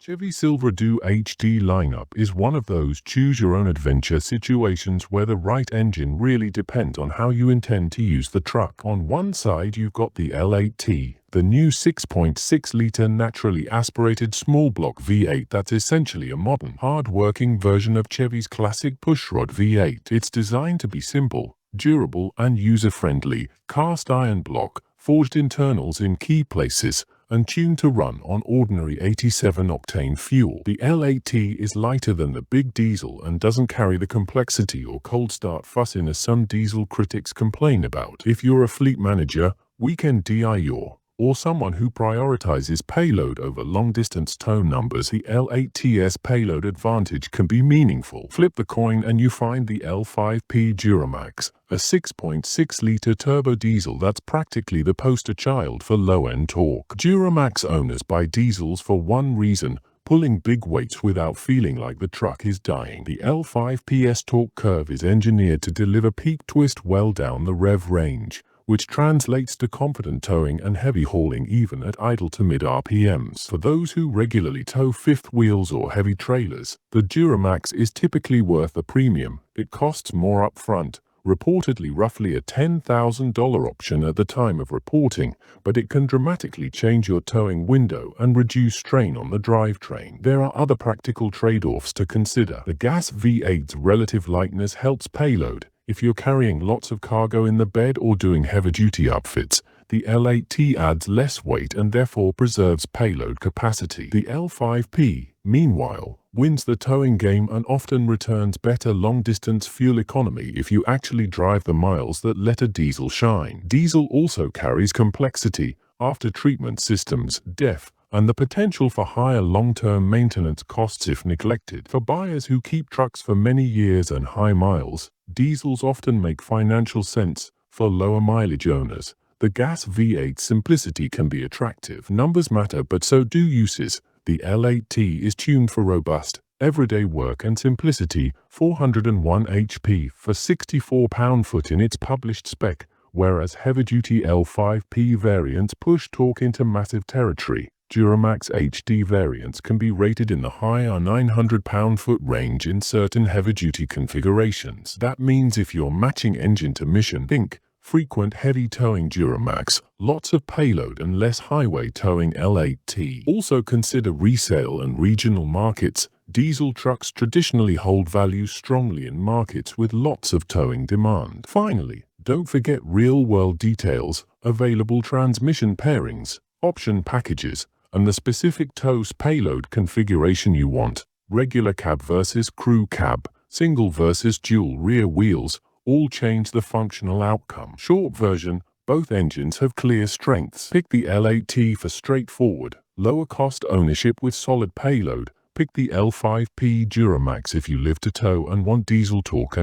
Chevy Silverado HD lineup is one of those choose-your-own-adventure situations where the right engine really depends on how you intend to use the truck. On one side you've got the L8T, the new 6.6-liter naturally aspirated small-block V8 that's essentially a modern, hard-working version of Chevy's classic pushrod V8. It's designed to be simple, durable and user-friendly, cast-iron block, forged internals in key places, and tuned to run on ordinary 87-octane fuel. The L8T is lighter than the big diesel and doesn't carry the complexity or cold start fussiness some diesel critics complain about. If you're a fleet manager, weekend DIY, or someone who prioritizes payload over long-distance tow numbers, the L8T's payload advantage can be meaningful. Flip the coin and you find the L5P Duramax, a 6.6-liter turbo diesel that's practically the poster child for low-end torque. Duramax owners buy diesels for one reason: pulling big weights without feeling like the truck is dying. The L5P's torque curve is engineered to deliver peak twist well down the rev range, which translates to confident towing and heavy hauling even at idle to mid RPMs. For those who regularly tow fifth wheels or heavy trailers, the Duramax is typically worth a premium. It costs more upfront, reportedly roughly a $10,000 option at the time of reporting, but it can dramatically change your towing window and reduce strain on the drivetrain. There are other practical trade-offs to consider. The gas V8's relative lightness helps payload. If you're carrying lots of cargo in the bed or doing heavy-duty upfits, the L8T adds less weight and therefore preserves payload capacity. The L5P, meanwhile, wins the towing game and often returns better long-distance fuel economy if you actually drive the miles that let a diesel shine. Diesel also carries complexity, after-treatment systems, DEF, and the potential for higher long-term maintenance costs if neglected. For buyers who keep trucks for many years and high miles, diesels often make financial sense. For lower mileage owners, the gas V8 simplicity can be attractive. Numbers matter, but so do uses. The L8T is tuned for robust, everyday work and simplicity, 401 HP for 64 pound-foot in its published spec, whereas heavy-duty L5P variants push torque into massive territory. Duramax HD variants can be rated in the higher 900 pound-foot range in certain heavy-duty configurations. That means if you're matching engine to mission, think frequent heavy towing Duramax, lots of payload and less highway towing L8T. Also consider resale and regional markets. Diesel trucks traditionally hold value strongly in markets with lots of towing demand. Finally, don't forget real-world details, available transmission pairings, option packages, and the specific tow's payload configuration you want. Regular cab versus crew cab, single versus dual rear wheels, all change the functional outcome. Short version, both engines have clear strengths. Pick the L8T for straightforward, lower cost ownership with solid payload. Pick the L5P Duramax if you live to tow and want diesel torque and